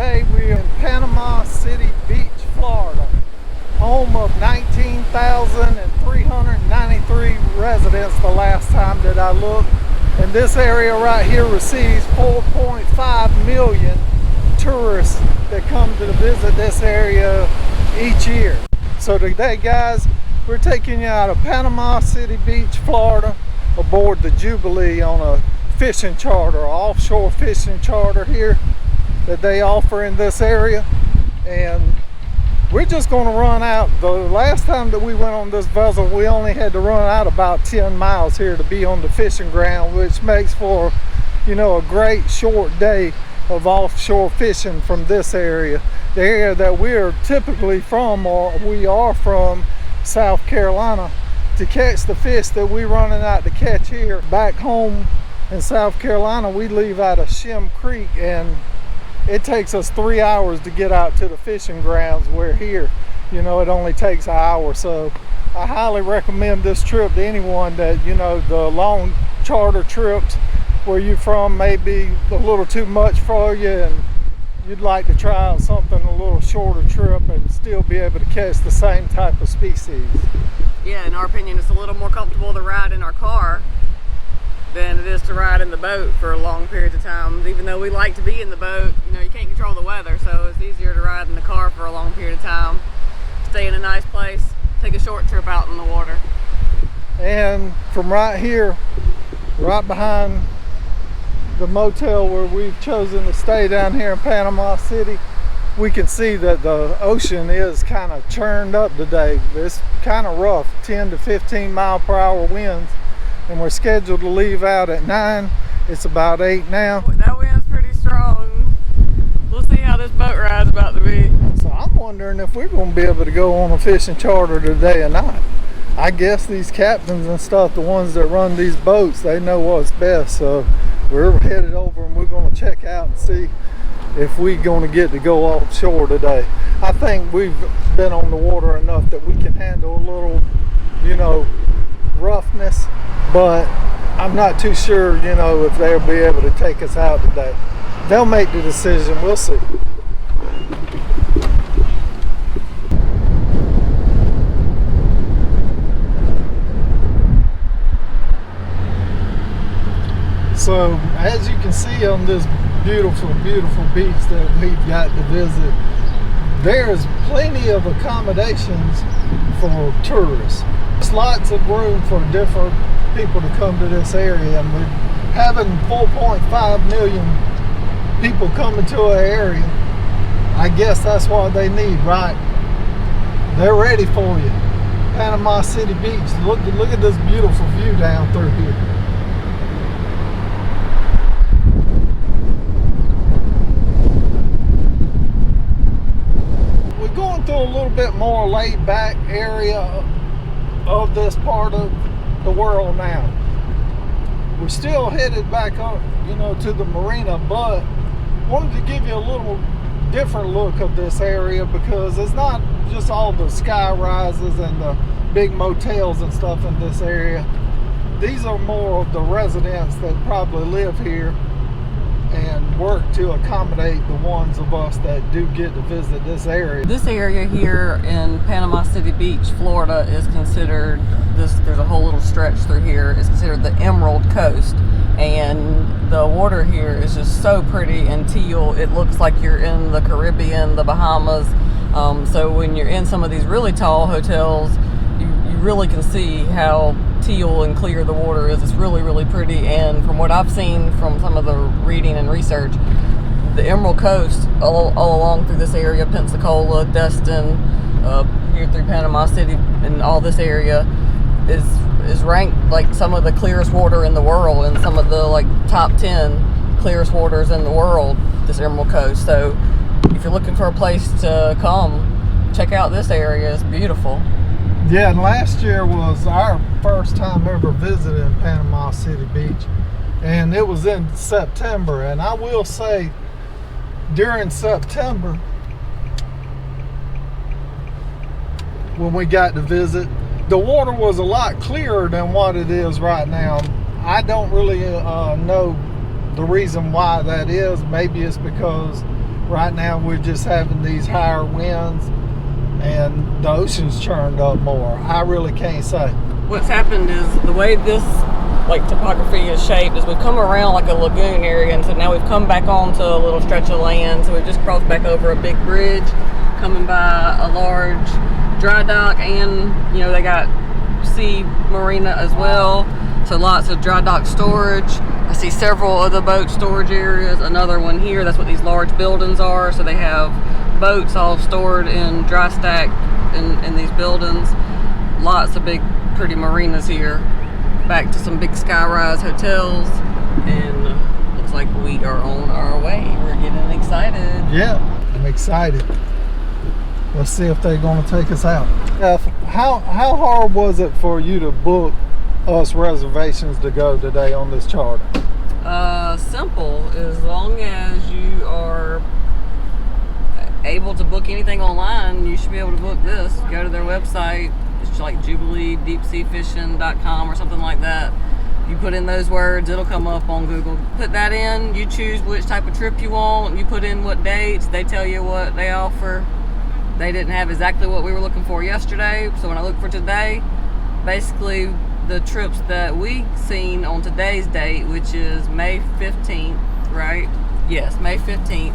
Today we're in Panama City Beach, Florida, home of 19,393 residents the last time that I looked. And this area right here receives 4.5 million tourists that come to visit this area each year. So today, guys, we're taking you out of Panama City Beach, Florida, aboard the Jubilee on a fishing charter, offshore fishing charter here that they offer in this area. And we're just going to run out. The last time that we went on this vessel, we only had to run out about 10 miles here to be on the fishing ground, which makes for, you know, a great short day of offshore fishing from this area. The area that we're typically from, or we are from, South Carolina, to catch the fish that we're running out to catch here. Back home in South Carolina, we leave out of Shem Creek, and it takes us 3 hours to get out to the fishing grounds, where here, you know, it only takes an hour. So I highly recommend this trip to anyone that, you know, the long charter trips where you're from may be a little too much for you, and you'd like to try out something a little shorter trip and still be able to catch the same type of species. Yeah, in our opinion, it's a little more comfortable to ride in our car than it is to ride in the boat for long periods of time. Even though we like to be in the boat, you know, you can't control the weather, so it's easier to ride in the car for a long period of time, stay in a nice place, take a short trip out in the water. And from right here, right behind the motel where we've chosen to stay down here in Panama City, we can see that the ocean is kind of churned up today. It's kind of rough, 10 to 15 mile per hour winds, and we're scheduled to leave out at 9. It's about 8 now. That wind's pretty strong. We'll see how this boat ride's about to be. So I'm wondering if we're going to be able to go on a fishing charter today or not. I guess these captains and stuff, the ones that run these boats, they know what's best. So we're headed over and we're going to check out and see if we're going to get to go offshore today. I think we've been on the water enough that we can handle a little, you know, roughness, but I'm not too sure, you know, if they'll be able to take us out today. They'll make the decision, we'll see. So as you can see on this beautiful, beautiful beach that we've got to visit, there's plenty of accommodations for tourists. There's lots of room for different people to come to this area, and we're having 4.5 million people coming to our area. I guess that's what they need, right? They're ready for you. Panama City Beach. Look at this beautiful view down through here. Going through a little bit more laid back area of this part of the world now. We're still headed back up, you know, to the marina, but wanted to give you a little different look of this area, because it's not just all the sky rises and the big motels and stuff in this area. These are more of the residents that probably live here and work to accommodate the ones of us that do get to visit this area. This area here in Panama City Beach, Florida, is considered, there's a whole little stretch through here, is considered the Emerald Coast. And the water here is just so pretty and teal. It looks like you're in the Caribbean, the Bahamas. So when you're in some of these really tall hotels, you really can see how teal and clear the water is. It's really, really pretty. And from what I've seen from some of the reading and research, the Emerald Coast all along through this area, Pensacola, Destin, here through Panama City, and all this area is ranked like some of the clearest water in the world, and some of the like top 10 clearest waters in the world, this Emerald Coast. So if you're looking for a place to come, check out this area. It's beautiful. Yeah, and last year was our first time ever visiting Panama City Beach, and it was in September. And I will say, during September, when we got to visit, the water was a lot clearer than what it is right now. I don't really know the reason why that is. Maybe it's because Right now we're just having these higher winds and the ocean's churned up more. I really can't say. What's happened is the way this like topography is shaped is we've come around like a lagoon area, and so now we've come back onto a little stretch of land. So we've just crossed back over a big bridge, coming by a large dry dock, and you know they got sea marina as well. So lots of dry dock storage. I see several other boat storage areas. Another one here. That's what these large buildings are. So they have boats all stored in dry stack in these buildings. Lots of big, pretty marinas here. Back to some big skyrise hotels, and looks like we are on our way. We're getting excited. Yeah, I'm excited. Let's see if they're going to take us out. How hard was it for you to book us reservations to go today on this charter? Simple. As long as you are able to book anything online, you should be able to book this. Go to their website. It's like JubileeDeepSeaFishing.com or something like that. You put in those words, it'll come up on Google. Put that in, you choose which type of trip you want, you put in what dates, they tell you what they offer. They didn't have exactly what we were looking for yesterday, so when I look for today, basically the trips that we seen on today's date, which is May 15th, right? Yes, May 15th.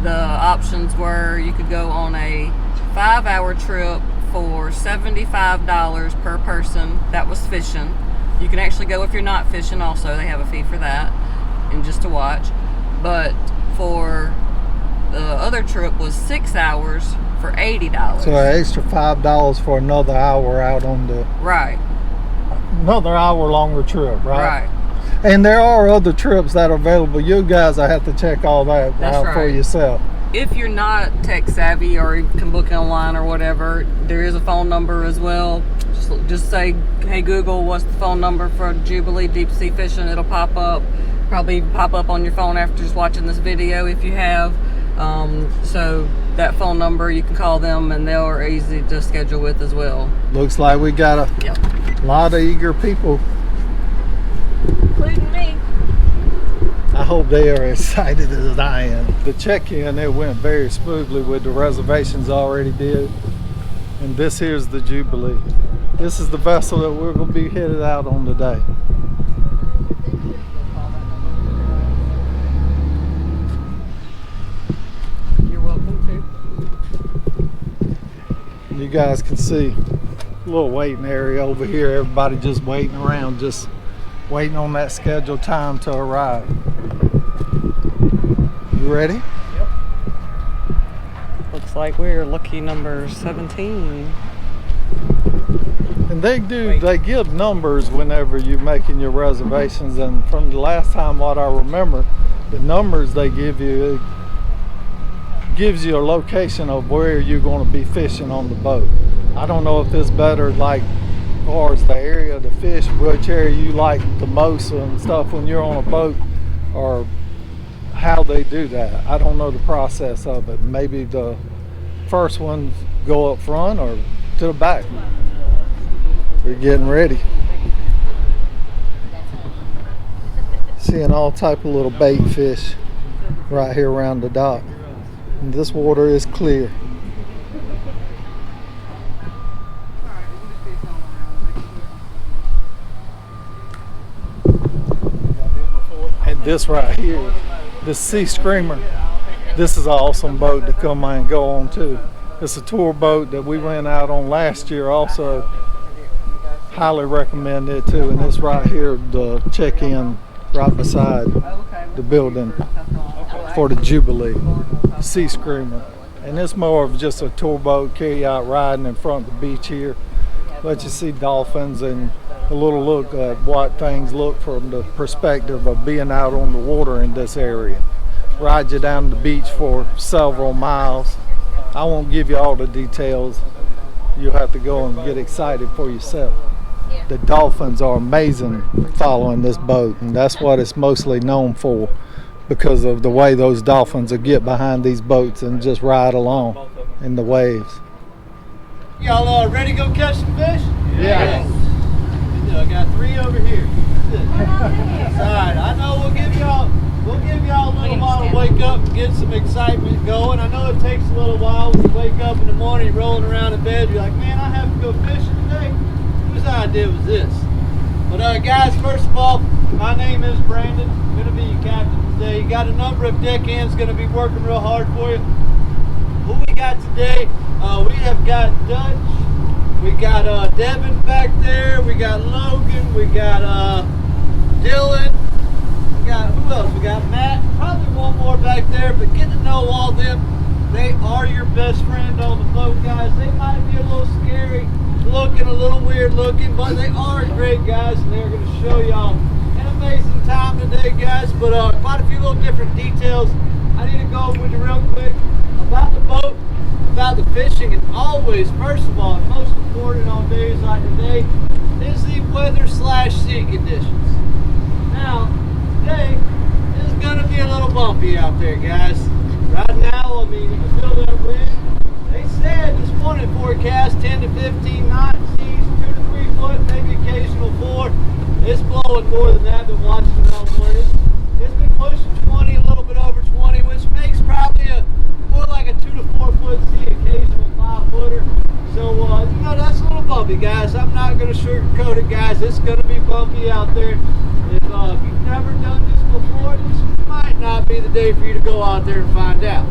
The options were you could go on a 5-hour trip for $75 per person. That was fishing. You can actually go if you're not fishing also. They have a fee for that and just to watch. But for the other trip was 6 hours for $80. So an extra $5 for another hour out on the... Right. Another hour longer trip, right? Right. And there are other trips that are available. You guys, I have to check all that out for yourself. If you're not tech savvy or you can book it online or whatever, there is a phone number as well. Just say, hey Google, what's the phone number for Jubilee Deep Sea Fishing? It'll pop up. Probably pop up on your phone after just watching this video if you have. So that phone number, you can call them and they're easy to schedule with as well. Looks like we got a lot of eager people. Including me. I hope they are excited as I am. The check-in, it went very smoothly with the reservations already did. And this here's the Jubilee. This is the vessel that we're going to be headed out on today. You're welcome to. You guys can see a little waiting area over here. Everybody just waiting around, just waiting on that scheduled time to arrive. You ready? Yep. Looks like we're lucky number 17. And they give numbers whenever you're making your reservations, and from the last time what I remember, the numbers they give you, it gives you a location of where you're going to be fishing on the boat. I don't know if it's better like as far as the area to fish, which area you like the most and stuff when you're on a boat, or how they do that. I don't know the process of it. Maybe the first ones go up front or to the back. We're getting ready. Seeing all type of little bait fish right here around the dock. And this water is clear. And this right here, the Sea Screamer, this is an awesome boat to come and go on too. It's a tour boat that we went out on last year also. Highly recommend it too. And it's right here, the check-in right beside the building for the Jubilee Sea Screamer. And it's more of just a tour boat, carry out riding in front of the beach here. Let you see dolphins and a little look at what things look from the perspective of being out on the water in this area. Ride you down the beach for several miles. I won't give you all the details. You'll have to go and get excited for yourself. The dolphins are amazing following this boat, and that's what it's mostly known for, because of the way those dolphins will get behind these boats and just ride along in the waves. Y'all ready to go catch some fish? Yeah. I got 3 over here. That's it. All right, I know we'll we'll give y'all a little while to wake up and get some excitement going. I know it takes a little while when you wake up in the morning, rolling around in bed, you're like, man, I have to go fishing today. Whose idea was this? But guys, first of all, my name is Brandon. I'm going to be your captain today. You got a number of deckhands going to be working real hard for you. Who we got today? We have got Dutch. We got Devin back there. We got Logan. We got Dylan. We got, who else? We got Matt. Probably one more back there, but get to know all them. They are your best friend on the boat, guys. They might be a little scary looking, a little weird looking, but they are great guys, and they're going to show y'all an amazing time today, guys. But quite a few little different details I need to go over with you real quick about the boat, about the fishing, and always, first of all, and most important on days like today, is the weather/sea conditions. Now, today is going to be a little bumpy out there, guys. Right now, I mean, you can feel that wind. They said this morning forecast 10 to 15 knots, seas 2 to 3 foot, maybe occasional 4. It's blowing more than that. Been watching it all morning. It's been pushing 20, a little bit over 20, which makes probably more like a 2 to 4 foot sea, occasional 5 footer. So you know, that's a little bumpy, guys. I'm not going to sugarcoat it, guys. It's going to be bumpy out there. If you've never done this before, this might not be the day for you to go out there and find out.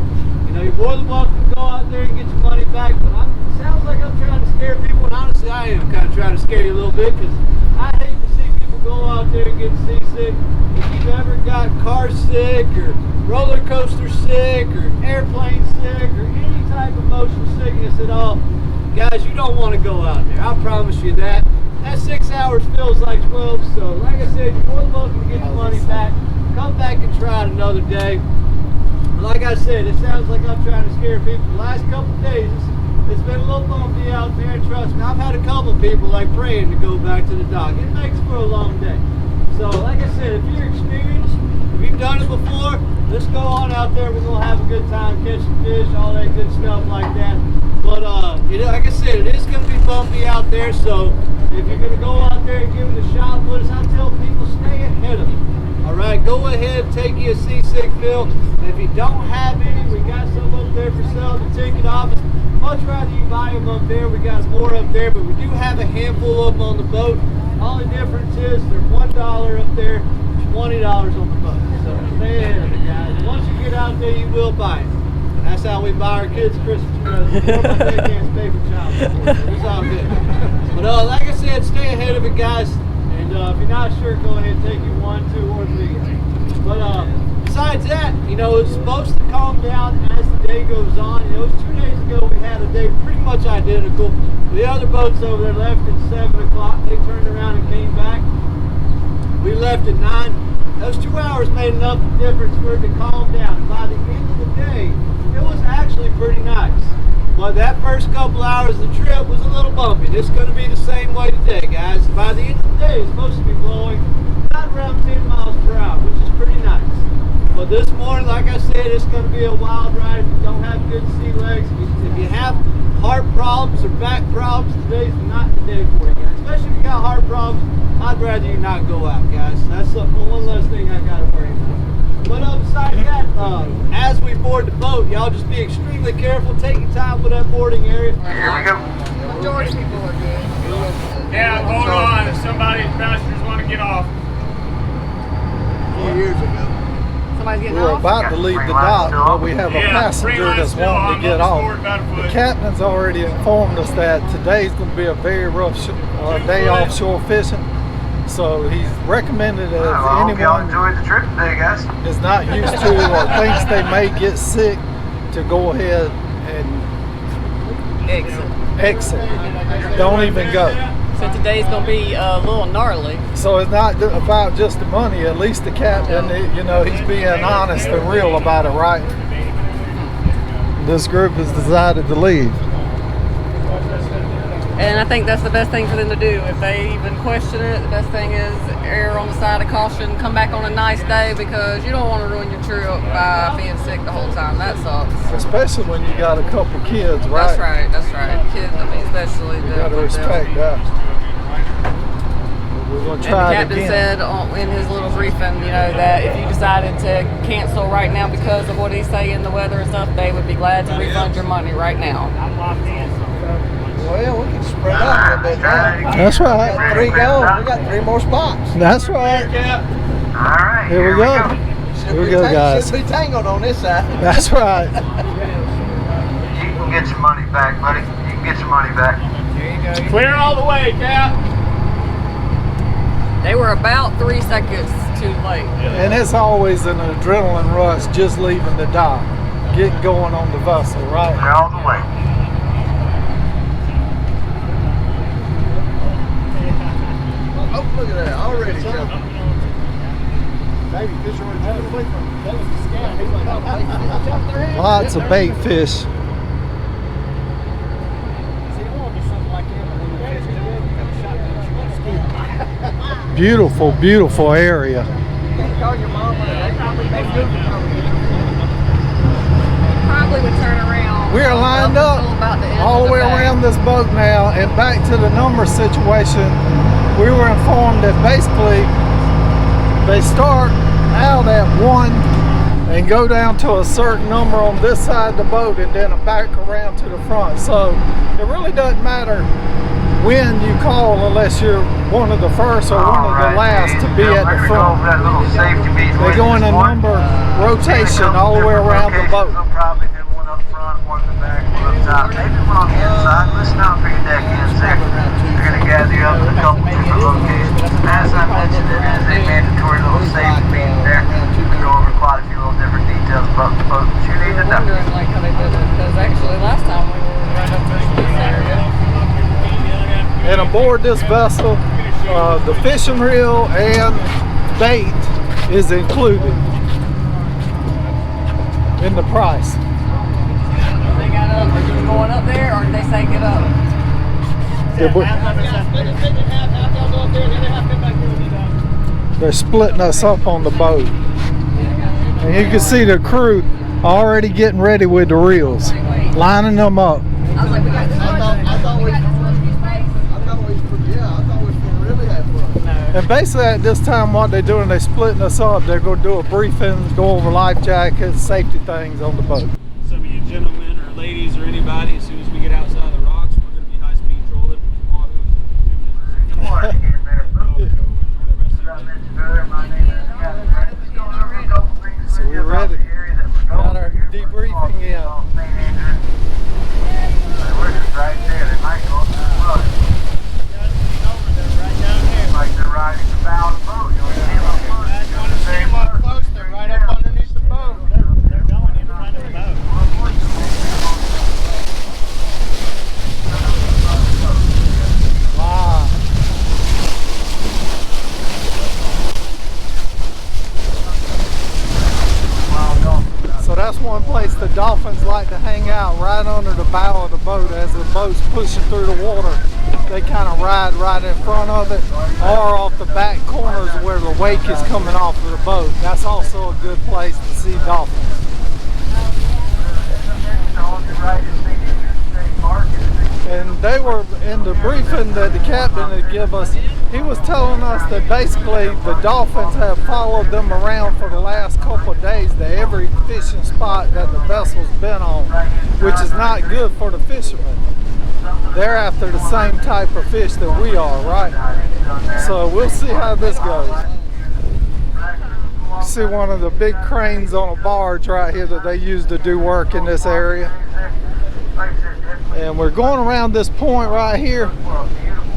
You know, you're more than welcome to go out there and get your money back, but it sounds like I'm trying to scare people, and honestly, I am kind of trying to scare you a little bit, because I hate to see people go out there and get seasick. If you've ever got car sick, or roller coaster sick, or airplane sick, or any type of motion sickness at all, guys, you don't want to go out there. I promise you that. That 6 hours feels like 12, so like I said, you're more than welcome to get your money back. Come back and try it another day. Like I said, it sounds like I'm trying to scare people. The last couple of days, it's been a little bumpy out there, and trust me, I've had a couple of people like praying to go back to the dock. It makes for a long day. So, like I said, if you're experienced, if you've done it before, let's go on out there. We're going to have a good time catching fish, all that good stuff like that. But, like I said, it is going to be bumpy out there, so if you're going to go out there and give it a shot with us, I tell people, stay ahead of it. All right, go ahead, take you a seasick fill. And if you don't have any, we got some up there for sale at the ticket office. Much rather you buy them up there. We got more up there, but we do have a handful of them on the boat. Only difference is they're $1 up there, $20 on the boat. So stay ahead of it, guys. Once you get out there, you will buy it. And that's how we buy our kids Christmas presents. Or my deckhand's paper child support. It's all good. But like I said, stay ahead of it, guys. And if you're not sure, go ahead and take you 1, 2, or 3. But besides that, you know, it's supposed to calm down as the day goes on. You know, it was 2 days ago we had a day pretty much identical. The other boats over there left at 7 o'clock. They turned around and came back. We left at 9. Those 2 hours made enough difference for it to calm down. By the end of the day, it was actually pretty nice. But that first couple hours of the trip was a little bumpy. It's going to be the same way today, guys. By the end of the day, it's supposed to be blowing right around 10 miles per hour, which is pretty nice. But this morning, like I said, it's going to be a wild ride. If you don't have good sea legs, if you have heart problems or back problems, today's not the day for you, guys. Especially if you got heart problems, I'd rather you not go out, guys. That's one less thing I got to worry about. But besides that, as we board the boat, y'all just be extremely careful. Take your time with that boarding area. Here we go. Majority of people are good. Yeah, hold on. If somebody, passengers want to get off. 4 years ago. Somebody's getting We're off? about to leave the dock, but we have a Yeah, passenger green line's that's still wanting on, to get let's off. forward about a The foot. captain's already informed us that today's going to be a very rough day offshore fishing. So he's recommended that if anyone enjoyed the trip today, guys. is not used to or thinks they may get sick, to go ahead and exit. Don't even go. So today's going to be a little gnarly. So it's not about just the money. At least the captain, you know, he's being honest and real about it, right? This group has decided to leave. And I think that's the best thing for them to do. If they even question it, the best thing is err on the side of caution. Come back on a nice day, because you don't want to ruin your trip by being sick the whole time. That sucks. Especially when you got a couple kids, right? That's right. Kids, I mean, especially. You got to respect that. We're going to And the try it captain again. said in his little briefing, you know, that if you decided to cancel right now because of what he's saying, the weather and stuff, they would be glad to refund your money right now. Well, we can spread out a little bit now. That's right. We got 3 going. We got 3 more spots. That's right. All right. Here we go. Here we go, guys. Should be tangled on this side. That's right. You can get your money back, buddy. You can get your money back. There you go. Clear all the way, Cap. They were about 3 seconds too late. And it's always an adrenaline rush just leaving the dock, getting going on the vessel, right? Clear all the way. Oh, look at that. Already jumping. Baby fish already jumping away from him. That was the scout. He's like, oh, bait fish. Jump their head. Lots of bait fish. See, it won't be something like that when the fish come in, you got a shotgun, you want to skin. Beautiful, beautiful area. You can call your mama. They probably make good Probably would turn around. We are lined until up about the end all of the way day. around this boat now, and back to the number situation. We were informed that basically they start out at 1 and go down to a certain number on this side of the boat and then back around to the front. So it really doesn't matter when you call unless you're one of the first or one of the last to be at the front. They go in a number rotation all the way around the boat. They'll probably do one up front, one in the back, one up top, maybe one on the inside. Listen out for your deck ends there. They're going to gather you up in a couple different locations. As I mentioned, it is a mandatory little safety meeting there. We go over quite a few little different details about the boat that you need to know. Wondering like how they did it, because actually last time we were right up this area. And aboard this vessel, the fishing reel and bait is included in the price. They got up, are you going up there, or did they say get up? They're splitting us up on the boat. And you can see the crew already getting ready with the reels, lining them up. I was like, we got this much. I thought we really have fun. And basically at this time what they're doing, they're splitting us up. They're going to do a briefing, go over life jackets, safety things on the boat. Some of you gentlemen or ladies or anybody, as soon as we get outside the rocks, we're going to be high-speed trolling from Wahoo for 2 minutes. Good morning again there, folks. As I mentioned earlier, my name is Captain Brent. Just going over a couple things So with you we're about ready. the area that we're Got going our through. debriefing in. St. Andrews. We're just right there. They might go up to the front. Like they're riding the bow of the boat. You want to see them up close? You want to see them up close? They're right up underneath the boat. They're going in front of the boat. Wow. So that's one place the dolphins like to hang out, right under the bow of the boat as the boat's pushing through the water. They kind of ride right in front of it or off the back corners where the wake is coming off of the boat. That's also a good place to see dolphins. And they were in the briefing that the captain had give us, he was telling us that basically the dolphins have followed them around for the last couple of days to every fishing spot that the vessel's been on, which is not good for the fishermen. They're after the same type of fish that we are, right? So we'll see how this goes. You see one of the big cranes on a barge right here that they use to do work in this area. And we're going around this point right here,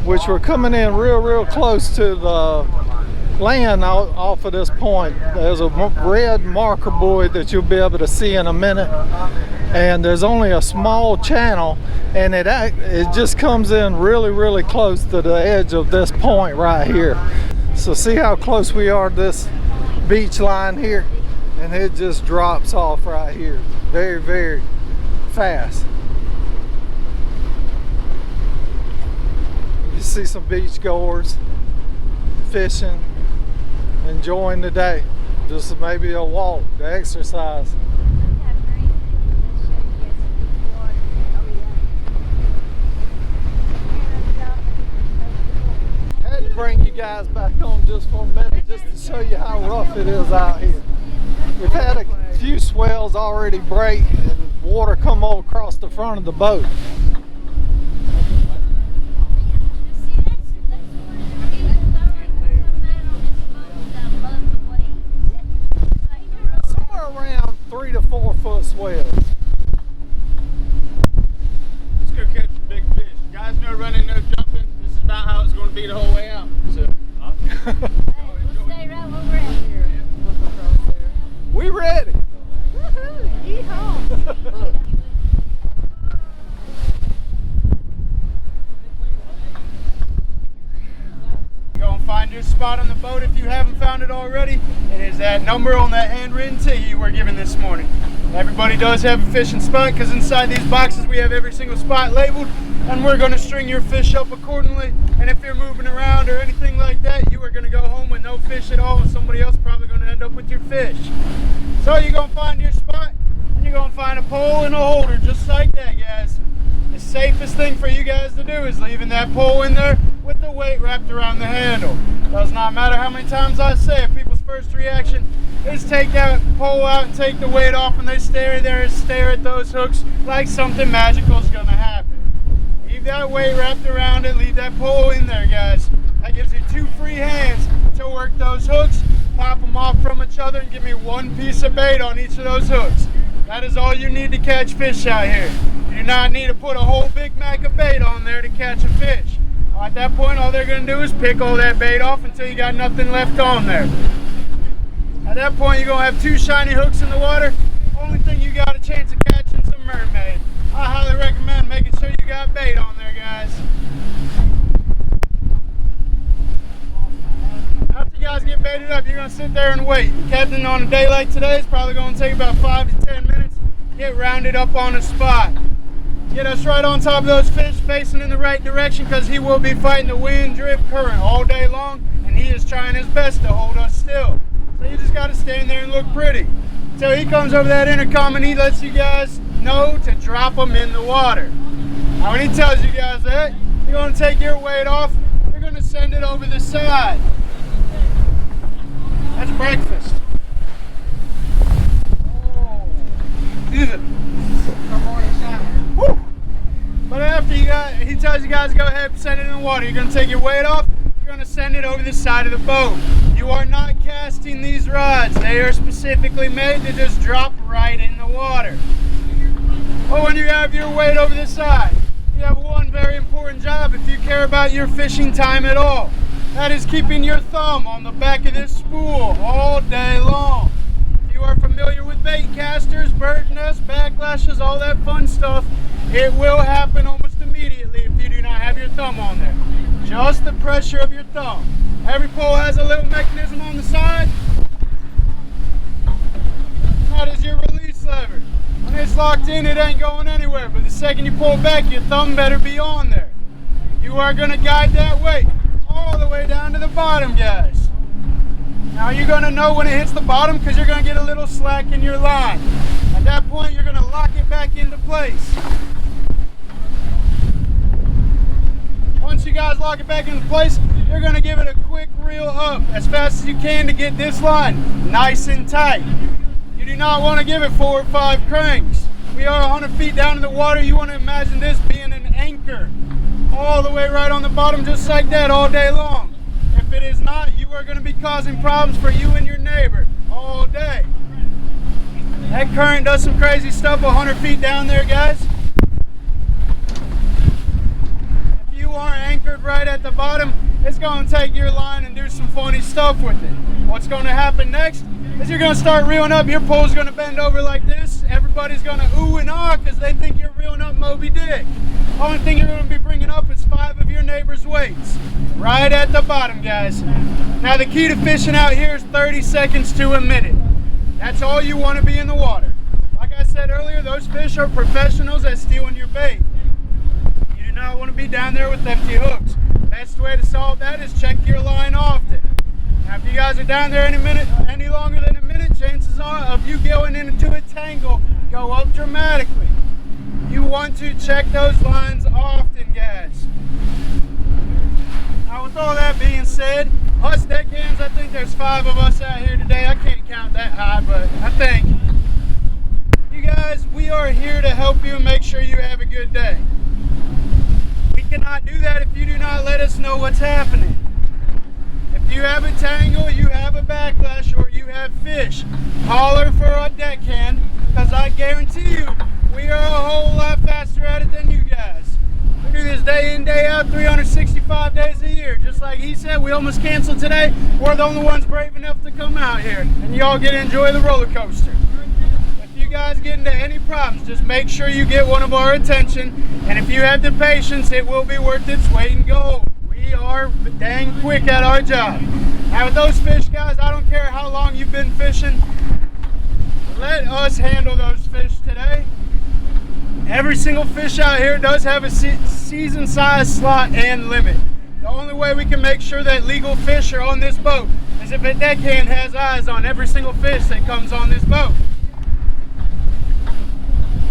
which we're coming in real close to the land off of this point. There's a red marker buoy that you'll be able to see in a minute, and there's only a small channel, and it just comes in really close to the edge of this point right here. So see how close we are to this beach line here, and it just drops off right here very fast. You see some beach goers fishing, enjoying the day. Just maybe a walk to exercise. Had to bring you guys back on just for a minute just to show you how rough it is out here. We've had a few swells already break and water come all across the front of the boat. Somewhere around 3 to 4 foot swells. Let's go catch some big fish. Guys, no running, no jumping. This is about how it's going to be the whole way out. So, We ready. Woohoo! Yeehaw! Go and find your spot on the boat if you haven't found it already. It is that number on that handwritten ticket you were given this morning. Everybody does have a fishing spot because inside these boxes we have every single spot labeled, and we're going to string your fish up accordingly. And if you're moving around or anything like that, you are going to go home with no fish at all, and somebody else probably going to end up with your fish. So you're going to find your spot, and you're going to find a pole and a holder just like that, guys. The safest thing for you guys to do is leaving that pole in there with the weight wrapped around the handle. Does not matter how many times I say it, people's first reaction is take that pole out and take the weight off, and they stare there and stare at those hooks like something magical is going to happen. Leave that weight wrapped around it, leave that pole in there, guys. That gives you 2 free hands to work those hooks, pop them off from each other, and give me 1 piece of bait on each of those hooks. That is all you need to catch fish out here. You do not need to put a whole Big Mac of bait on there to catch a fish. At that point, all they're going to do is pick all that bait off until you got nothing left on there. At that point, you're going to have 2 shiny hooks in the water. Only thing you got a chance of catching is a mermaid. I highly recommend making sure you got bait on there, guys. After you guys get baited up, you're going to sit there and wait. Captain, on a day like today, is probably going to take about 5 to 10 minutes to get rounded up on a spot. Get us right on top of those fish, facing in the right direction, because he will be fighting the wind, drift, current all day long, and he is trying his best to hold us still. So you just got to stand there and look pretty. So he comes over that intercom and he lets you guys know to drop them in the water. Now when he tells you guys that, you're going to take your weight off, you're going to send it over the side. That's breakfast. Oh. Woo. But after he tells you guys to go ahead and send it in the water, you're going to take your weight off, you're going to send it over the side of the boat. You are not casting these rods. They are specifically made to just drop right in the water. But when you have your weight over the side, you have one very important job if you care about your fishing time at all. That is keeping your thumb on the back of this spool all day long. If you are familiar with bait casters, bird nests, backlashes, all that fun stuff, it will happen almost immediately if you do not have your thumb on there. Just the pressure of your thumb. Every pole has a little mechanism on the side. That is your release lever. When it's locked in, it ain't going anywhere. But the second you pull back, your thumb better be on there. You are going to guide that weight all the way down to the bottom, guys. Now you're going to know when it hits the bottom because you're going to get a little slack in your line. At that point, you're going to lock it back into place. Once you guys lock it back into place, you're going to give it a quick reel up as fast as you can to get this line nice and tight. You do not want to give it 4 or 5 cranks. We are 100 feet down in the water. You want to imagine this being an anchor all the way right on the bottom, just like that, all day long. If it is not, you are going to be causing problems for you and your neighbor all day. That current does some crazy stuff 100 feet down there, guys. If you aren't anchored right at the bottom, it's going to take your line and do some funny stuff with it. What's going to happen next is you're going to start reeling up. Your pole's going to bend over like this. Everybody's going to ooh and ah because they think you're reeling up Moby Dick. The only thing you're going to be bringing up is 5 of your neighbor's weights. Right at the bottom, guys. Now the key to fishing out here is 30 seconds to a minute. That's all you want to be in the water. Like I said earlier, those fish are professionals at stealing your bait. You do not want to be down there with empty hooks. Best way to solve that is check your line often. Now if you guys are down there any longer than a minute, chances are of you going into a tangle go up dramatically. You want to check those lines often, guys. with all that being said, us deckhands, I think there's 5 of us out here today. I can't count that high, but I think you guys, we are here to help you and make sure you have a good day. We cannot do that if you do not let us know what's happening. If you have a tangle, you have a backlash, or you have fish, holler for a deckhand, because I guarantee you, we are a whole lot faster at it than you guys. We do this day in, day out, 365 days a year. Just like he said, we almost canceled today. We're the only ones brave enough to come out here, and y'all get to enjoy the roller coaster. If you guys get into any problems, just make sure you get one of our attention, and if you have the patience, it will be worth its weight in gold. We are dang quick at our job. Now with those fish, guys, I don't care how long you've been fishing, let us handle those fish today. Every single fish out here does have a season size slot and limit. The only way we can make sure that legal fish are on this boat is if a deckhand has eyes on every single fish that comes on this boat.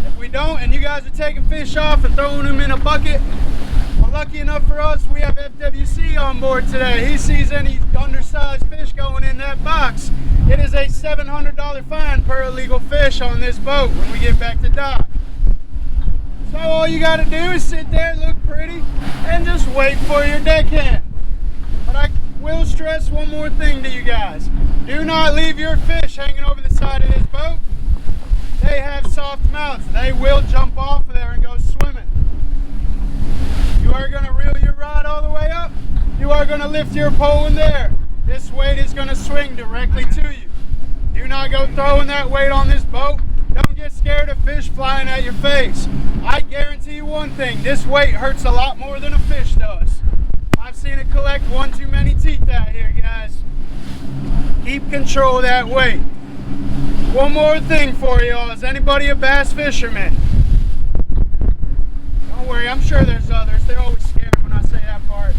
If we don't, and you guys are taking fish off and throwing them in a bucket, well, lucky enough for us, we have FWC on board today. He sees any undersized fish going in that box, it is a $700 fine per illegal fish on this boat when we get back to dock. So all you got to do is sit there, look pretty, and just wait for your deckhand. But I will stress one more thing to you guys. Do not leave your fish hanging over the side of this boat. They have soft mouths. They will jump off of there and go swimming. You are going to reel your rod all the way up. You are going to lift your pole in there. This weight is going to swing directly to you. Do not go throwing that weight on this boat. Don't get scared of fish flying at your face. I guarantee you one thing, this weight hurts a lot more than a fish does. I've seen it collect one too many teeth out here, guys. Keep control of that weight. One more thing for y'all, is anybody a bass fisherman? Don't worry, I'm sure there's others. They're always scared when I say that part.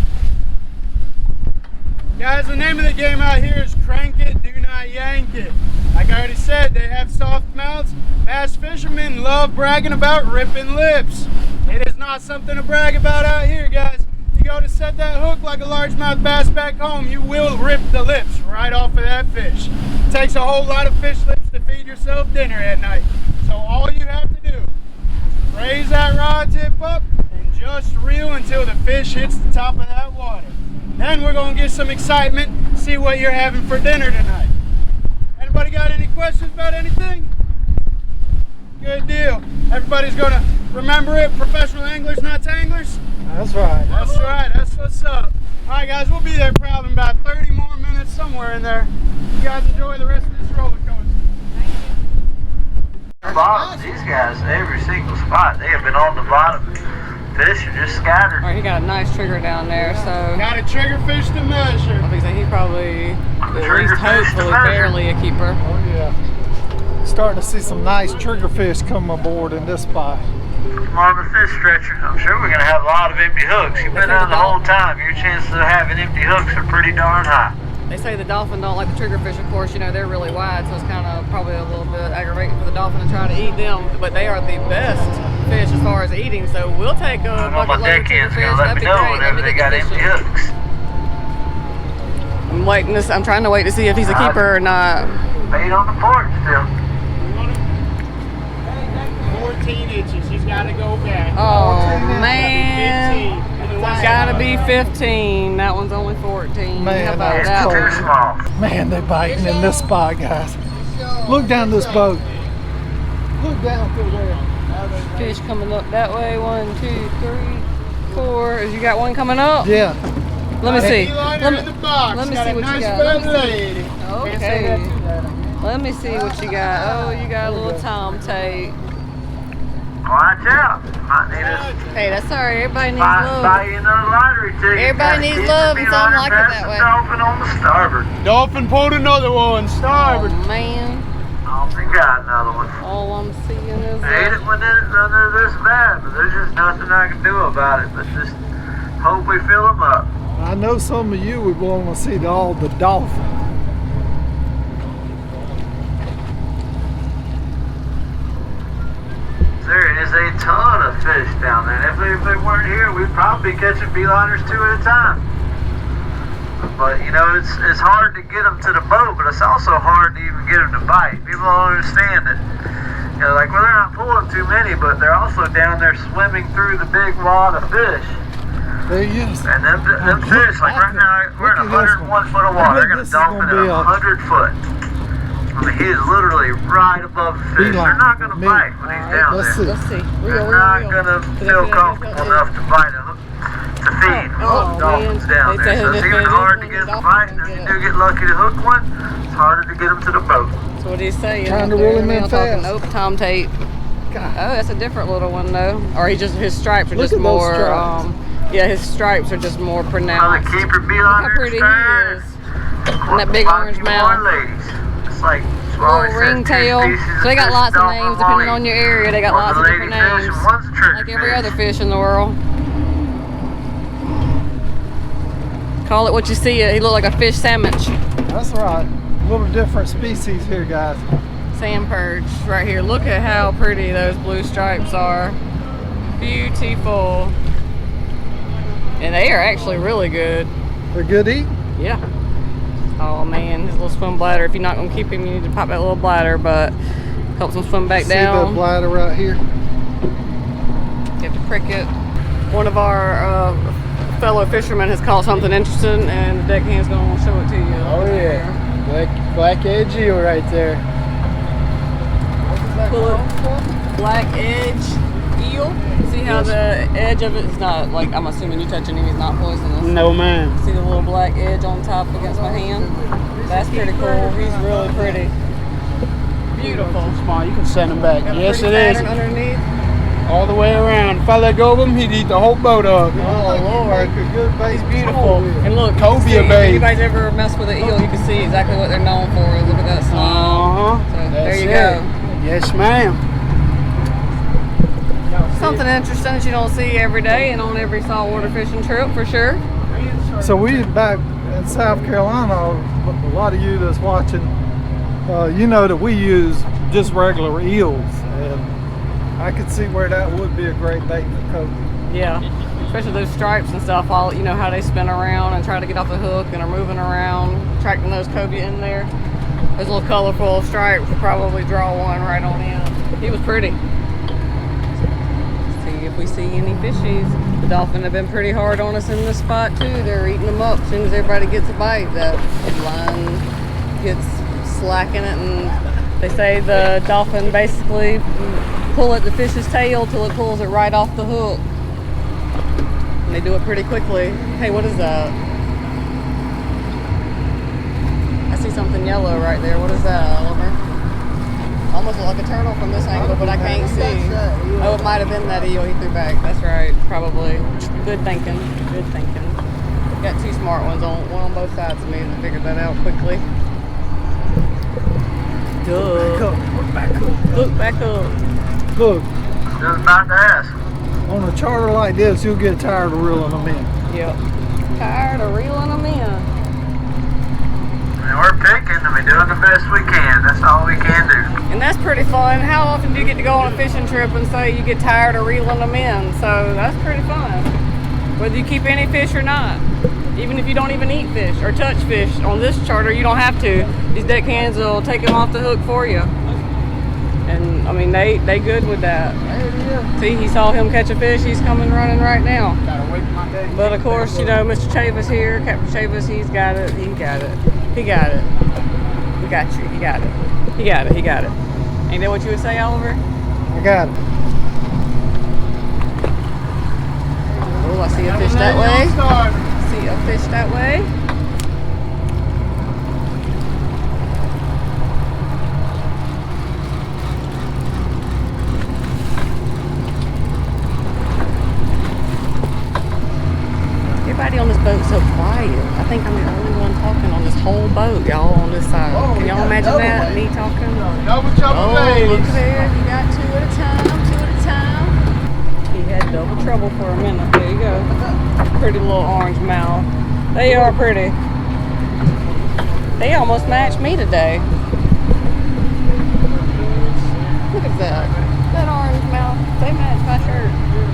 Guys, the name of the game out here is crank it, do not yank it. Like I already said, they have soft mouths. Bass fishermen love bragging about ripping lips. It is not something to brag about out here, guys. You go to set that hook like a largemouth bass back home, you will rip the lips right off of that fish. It takes a whole lot of fish lips to feed yourself dinner at night. So all you have to do is raise that rod tip up and just reel until the fish hits the top of that water. Then we're going to get some excitement, see what you're having for dinner tonight. Anybody got any questions about anything? Good deal. Everybody's going to remember it, professional anglers, not tanglers? That's right. That's right, that's what's up. Alright guys, we'll be there probably in about 30 more minutes, somewhere in there. You guys enjoy the rest of this roller coaster. Bottom, these guys, every single spot, they have been on the bottom. Fish are just scattered. Alright, he got a nice trigger down there, so Got a trigger fish to measure. I think he probably, at Trigger least fish to hopefully, measure. barely a keeper. Oh yeah. Starting to see some nice triggerfish come aboard in this spot. On the fish stretcher, I'm sure we're going to have a lot of empty hooks. You've been on the whole time. Your chances of having empty hooks are pretty darn high. They say the dolphin don't like the triggerfish, of course, you know, they're really wide, so it's kind of probably a little bit aggravating for the dolphin to try to eat them, but they are the best fish as far as eating, so we'll take a I don't know bucket about load of deckhands triggerfish. going to let That'd me be know great. Let whenever me they get got the empty fish in. hooks. I'm trying to wait to see if he's a keeper or not. Bait on the port still. 14 inches, he's got to go back. Oh man, 15. it's gotta be 15. That one's only 14. Man, How about It's that too one? small. Man, they're biting in this spot, guys. Look down this boat. Look down through there. Fish coming up that way. 1, 2, 3, 4. Has you got one coming up? Yeah. Let me see. Liner in the box. let me got see a what you nice got. fat lady. Okay. Let me see what you got. Oh, you got a little Tom Tate. Watch out. Might need to Hey, that's alright. Everybody needs buy love. you another lottery ticket. Everybody needs love, and some like it that way. Dolphin on the starboard. Dolphin pulled another one, starboard. Oh man, Dolphin got another one. all I'm seeing is I hate it when they're this bad, but there's just nothing I can do about it. But just hope we fill them up. I know some of you would want to see all the dolphins. There is a ton of fish down there. And if they weren't here, we'd probably be catching beeliners 2 at a time. But you know, it's hard to get them to the boat, but it's also hard to even get them to bite. People don't understand it. You know, like, well, they're not pulling too many, but they're also down there swimming through the big wad of fish. There he is. And them fish, like right now, we're in 101 foot of water. They're going to dump in 100 foot. I mean, he is literally right above the fish. They're not going to bite when he's down there. Let's see. They're not going to feel comfortable enough to bite to feed dolphins down there. So it's even hard to get them to bite, and if you do get lucky to hook one, it's harder to get them to the boat. So what he's saying? Trying to reel him in fast. Nope, Tom tape. God. Oh, that's a different little one though. Or his stripes are Look just at those more. stripes. Yeah, his stripes are just more Well, pronounced. the keeper Look beeline how pretty he is. And that big orange More mouth. ladies. It's like Little ringtail. So they got lots of names depending on your area. They got lots of different names. Like every other fish in the world. Call it what you see. He looked like a fish sandwich. That's right. A little different species here, guys. Sand perch right here. Look at how pretty those blue stripes are. Beautiful. And they are actually really good. They're good to eat. Yeah. Oh man, his little swim bladder. If you're not gonna keep him, you need to pop that little bladder, but helps him swim back See down. the bladder right here. You have to prick it. One of our fellow fishermen has caught something interesting, and the deckhand's gonna show it to you. Oh yeah, black edge eel right there. Pull it. Black edge eel. See how the edge of it is not, like, I'm assuming you touching him, he's not poisonous. No man. See the little black edge on top against my hand? That's pretty cool. He's really pretty. Beautiful. Small, you can send him back. Got a Yes, it pretty is. pattern underneath. All the way around. If I let go of him, he'd eat the whole boat up. Oh Lord. Make a good bait. He's beautiful. And look, Cobia you can see, bait. if anybody's ever messed with an eel, you can see exactly what they're known for. Look at that slime. So there you go. Yes, ma'am. Something interesting that you don't see every day and on every saltwater fishing trip for sure. So we back in South Carolina, a lot of you that's watching, you know that we use just regular eels, and I could see where that would be a great bait for cobia. Yeah, especially those stripes and stuff. All you know how they spin around and try to get off the hook and are moving around, attracting those cobia in there. Those little colorful stripes would probably draw one right on in. He was pretty. If we see any fishies. The dolphin have been pretty hard on us in this spot too. They're eating them up as soon as everybody gets a bite. The line gets slack in it, and they say the dolphin basically pull at the fish's tail till it pulls it right off the hook. And they do it pretty quickly. Hey, what is that? I see something yellow right there. What is that, Oliver? Almost look like a turtle from this angle, but I can't see. Oh, it might have been that eel he threw back. That's right, probably. Good thinking, good thinking. Got two smart ones on, one on both sides of me that figured that out quickly. Good. Look back up. Look, Just about to ask. on a charter like this, you'll get tired of reeling them in. Yep. Tired of reeling them in. And we're picking, and we're doing the best we can. That's all we can do. And that's pretty fun. How often do you get to go on a fishing trip and say you get tired of reeling them in? So that's pretty fun. Whether you keep any fish or not. Even if you don't even eat fish or touch fish, on this charter you don't have to. These deckhands will take them off the hook for you. And I mean, they good with that. See, he saw him catch a fish, he's coming running right now. Gotta wait for my day. But of course, you know, Mr. Chavis here, Captain Chavis, he's got it, he got it. He got it. We got you, he got it. He got it, he got it. Ain't that what you would say, Oliver? I got it. Oh, I see a fish that way. See a fish that way. Everybody on this boat's so quiet. I think I'm the only one talking on this whole boat, y'all, on this side. Can y'all imagine that? Me talking? Double trouble, Oh, ladies. look there. You got two at a time. He had double trouble for a minute. There you go. Pretty little orange mouth. They are pretty. They almost matched me today. Look at that. That orange mouth. They match my shirt.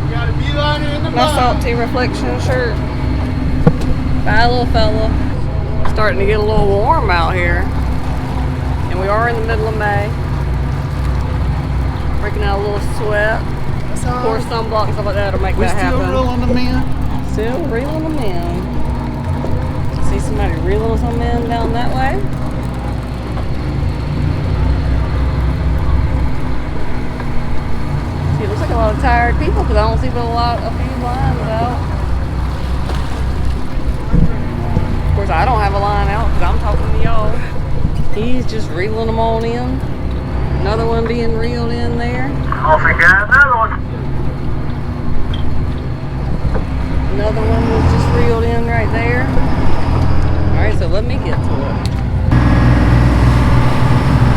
You got a beeliner in the My mud. salty reflection shirt. Bye, little fella. Starting to get a little warm out here. And we are in the middle of May. Breaking out a little sweat. Of course, sunblock and stuff like that will make that happen. We still reeling them in? Still reeling them in. See somebody reeling some in down that way. See, it looks like a lot of tired people because I don't see a few lines out. Of course, I don't have a line out because I'm talking to y'all. He's just reeling them on in. Another one being reeled in there. Off we got another one. Another one was just reeled in right there. Alright, so let me get to it.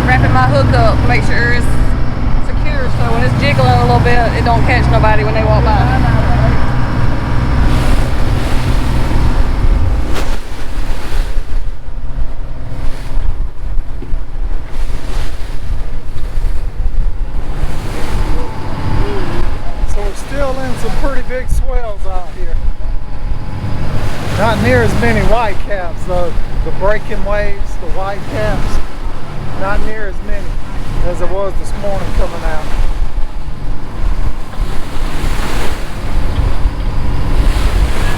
Wrapping my hook up, make sure it's secure so when it's jiggling a little bit, it don't catch nobody when they walk by. Some pretty big swells out here. Not near as many white caps though. The breaking waves, the white caps, not near as many as it was this morning coming out.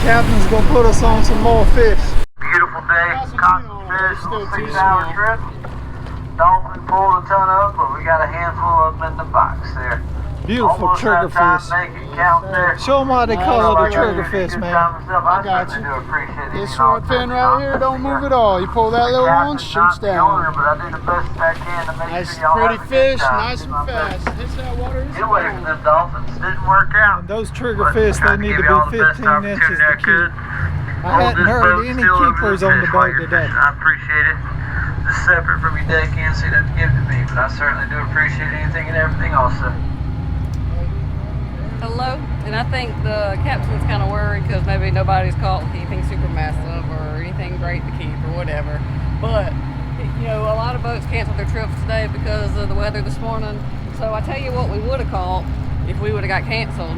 Captain's gonna put us on some more fish. Beautiful day, caught some fish, 6-hour trip. Dolphin pulled a ton up, but we got a handful of them in the box there. Beautiful trigger fish. Show them why they call it a trigger fish, man. I got you. This short fin right here don't move at all. You pull that little one, shoots down. Nice pretty fish, nice and fast. Hits that water. Get away from them dolphins. Didn't work out. And those trigger fish, they need to be 15 inches to keep. I hadn't heard any keepers on the boat today. I appreciate it. This is separate from your deck in, so you don't have to give it to me, but I certainly do appreciate anything and everything also. Hello, and I think the captain's kind of worried because maybe nobody's caught anything super massive or anything great to keep or whatever. But, you know, a lot of boats canceled their trips today because of the weather this morning. So I tell you what we would have caught if we would have got canceled.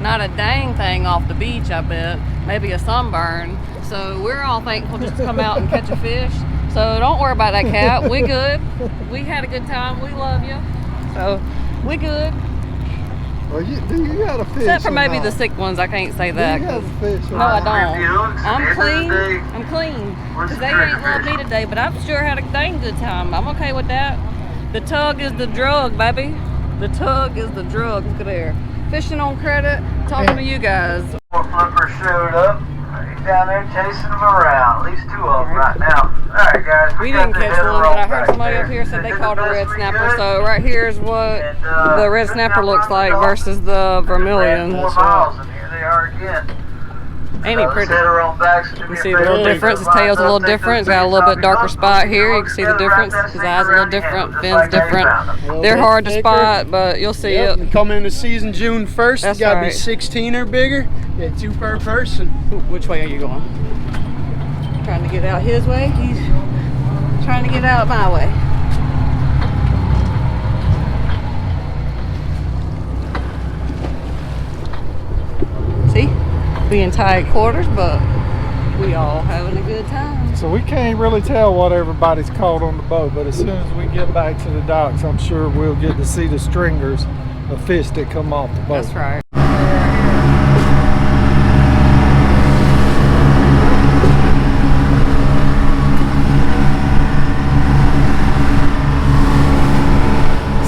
Not a dang thing off the beach, I bet. Maybe a sunburn. So we're all thankful just to come out and catch a fish. So don't worry about that, Cap. We good. We had a good time. We love you. So we good. Well, you got a fish. Except for maybe the sick ones, I can't say that. You got a fish. No, I don't. I'm clean. I'm clean. Because they ain't loved me today, but I've sure had a dang good time. I'm okay with that. The tug is the drug, baby. The tug is the drug. Look at there. Fishing on credit, talking to you guys. Four flipper showed up. He's down there chasing them around. At least two of them right now. Alright, guys. We didn't catch one, but I heard somebody up here said they caught a red snapper. So right here is what the red snapper looks like versus the vermilion. 4 miles, and here they are again. Ain't he pretty? You see the little difference. His tail's a little different. It's got a little bit darker spot here. You can see the difference. His eyes a little different. Fin's different. They're hard to spot, but you'll see it. Come into season June 1st. That's You gotta right. be 16 or bigger. Get 2 per person. Which way are you going? Trying to get out his way. He's trying to get out my way. See? Being tight quarters, but we all having a good time. So we can't really tell what everybody's caught on the boat, but as soon as we get back to the docks, I'm sure we'll get to see the stringers of fish that come off the boat. That's right.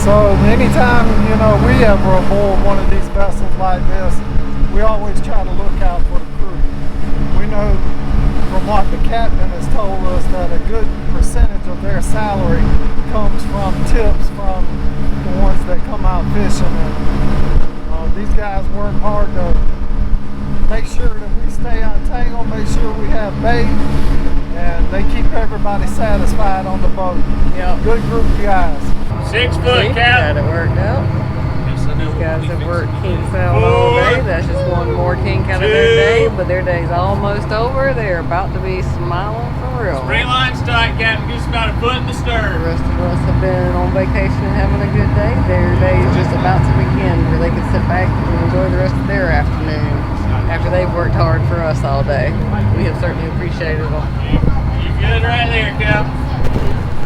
So anytime, you know, we ever aboard one of these vessels like this, we always try to look out for the crew. We know from what the captain has told us that a good percentage of their salary comes from tips from the ones that come out fishing. And these guys work hard to make sure that we stay untangled, make sure we have bait, and they keep everybody satisfied on the boat. Yep. Good group of guys. 6 foot, See, Cap. got it worked out. These guys have worked kinks out all day. That's just one more kink out of their day, but their day's almost over. They're about to be smiling for real. Spring line's tight, Captain. Just about a foot in the The stern. rest of us have been on vacation and having a good day. Their day is just about to begin where they can sit back and enjoy the rest of their afternoon after they've worked hard for us all day. We have certainly appreciated them. You're good right there, Cap.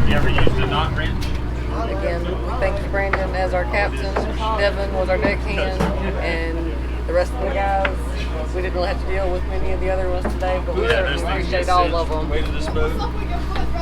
You ever used a knot wrench? Again, we thank you, Brandon, as our captain. Devin was our deckhand, and the rest of the guys. We didn't really have to deal with many of the other ones today, but we certainly appreciate all of them. Way to the spoon.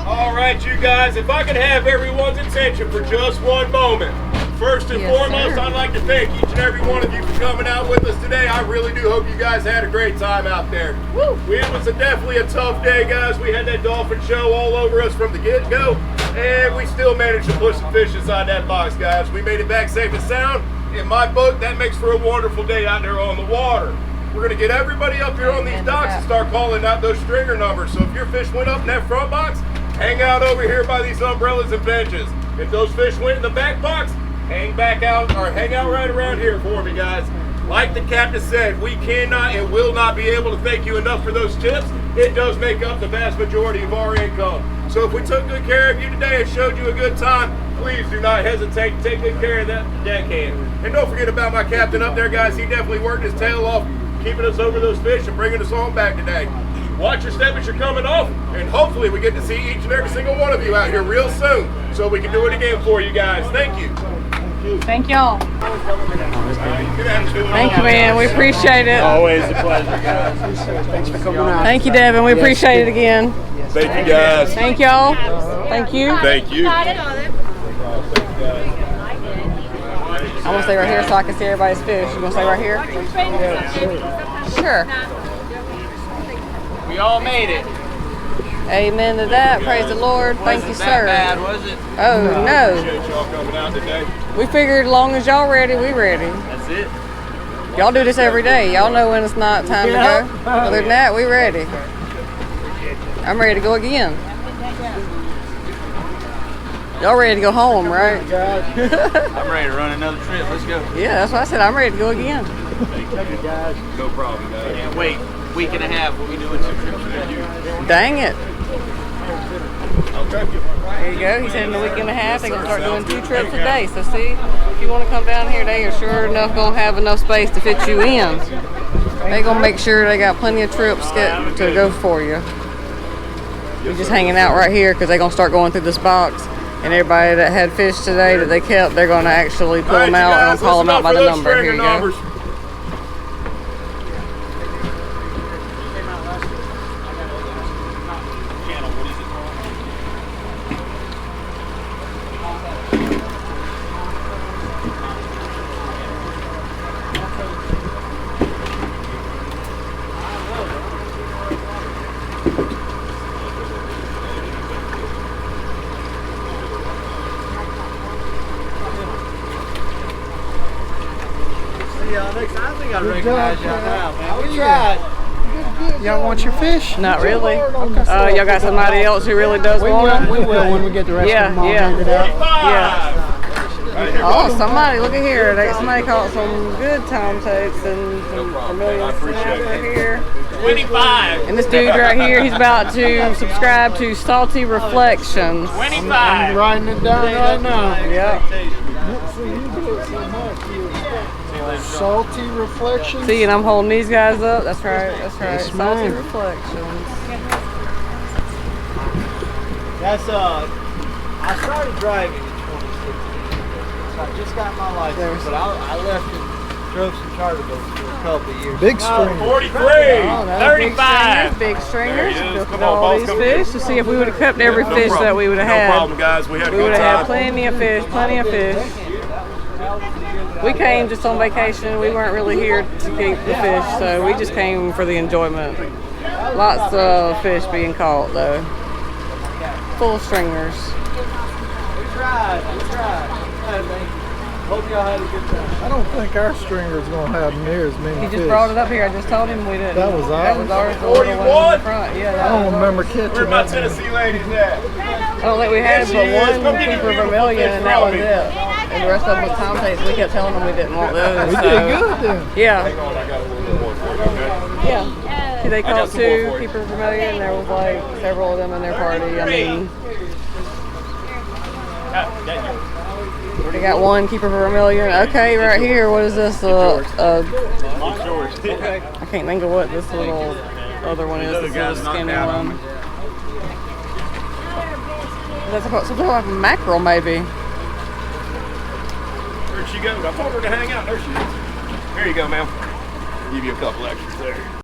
All right, you guys, if I could have everyone's attention for just one moment. First and Yes, foremost, sir. I'd like to thank each and every one of you for coming out with us today. I really do hope you guys had a great time out there. Woo! It was definitely a tough day, guys. We had that dolphin show all over us from the get-go, and we still managed to push some fish inside that box, guys. We made it back safe and sound. In my book, that makes for a wonderful day out there on the water. We're going to get everybody up here on these docks and start calling out those stringer numbers. So if your fish went up in that front box, hang out over here by these umbrellas and benches. If those fish went in the back box, hang back out or hang out right around here for me, guys. Like the captain said, we cannot and will not be able to thank you enough for those tips. It does make up the vast majority of our income. So if we took good care of you today and showed you a good time, please do not hesitate to take good care of that deckhand. And don't forget about my captain up there, guys. He definitely worked his tail off, keeping us over those fish and bringing us home back today. Watch your step as you're coming off, and hopefully we get to see each and every single one of you out here real soon so we can do it again for you guys. Thank you. Thank y'all. Thank you, man. We appreciate it. Always a pleasure, guys. Thanks for coming out. Thank you, Devin. We appreciate it again. Thank you, guys. Thank y'all. Thank you. Thank you. I'm gonna stay right here so I can see everybody's fish. You gonna stay right here? Sure. We all made it. Amen to that. Praise the Lord. Thank you, sir. Bad, was it? Oh no. Appreciate y'all coming out today. We figured as long as y'all ready, we ready. That's it. Y'all do this every day. Y'all know when it's not time to go. Other than that, we ready. I'm ready to go again. Y'all ready to go home, right? I'm ready to run another trip. Let's go. Yeah, that's what I said. I'm ready to go again. No problem, guys. Can't wait. Week and a half. We'll be doing 2 trips with you. Dang it. Okay. There you go. He said in a week and a half they're going to start doing 2 trips a day. So see, if you want to come down here, they are sure enough going to have enough space to fit you in. They're going to make sure they got plenty of trips to go for you. You're just hanging out right here because they're going to start going through this box. And everybody that had fish today that they kept, they're going to actually pull them out and call them out by the number. Here you go. I think I recognize y'all now, man. We tried. Y'all want your fish? Not really. Y'all got somebody else who really does want them? We will when we get the rest of them all Yeah, handed out. yeah. Oh, somebody, look at here. Somebody caught some good time tapes and some familiar snaps right here. 25. And this dude right here, he's about to subscribe to Salty Reflections. 25. I'm writing it down right now. Yep. Salty Reflections. See, and I'm holding these guys up. That's right. That's right. Yes, Salty ma'am. Reflections. That's I started driving in 2016. So I just got my license, but I left and drove some charter boats for a couple of years. Big string. 43. Oh, that's 35. Big stringers. There he is. Look Come at on, all boss, these come fish to see if we would have kept every fish that we would have had. No problem, guys. We had a We good would have had time. plenty of fish, plenty of fish. We came just on vacation. We weren't really here to keep the fish, so we just came for the enjoyment. Lots of fish being caught, though. Full stringers. We tried. Hope y'all had a good time. I don't think our stringer's gonna have near as many He fish. just brought it up here. I just told him we didn't. That was That was ours? ours. The little one in 41? the front. Yeah, I that don't was remember ours. catching Where my that. Tennessee ladies at? I don't think we had There but she is. one Come get your keeper beautiful vermilion, fish and that from was me. it. And the rest of them was time tapes. We kept telling them we didn't want those. We so. did good then. Yeah, Hang on, I got a little more for you, okay? yeah. See, they got caught some more two for you. keeper vermilion, and there was like several of them in their party. I mean, they got one keeper vermilion. Okay, right here. What is this? It's yours. I can't think of what this little other one is. This little skinny one. That's some sort of mackerel, maybe. Where'd she go? I told her to hang out. There she is. Here you go, ma'am. Give you a couple extras there.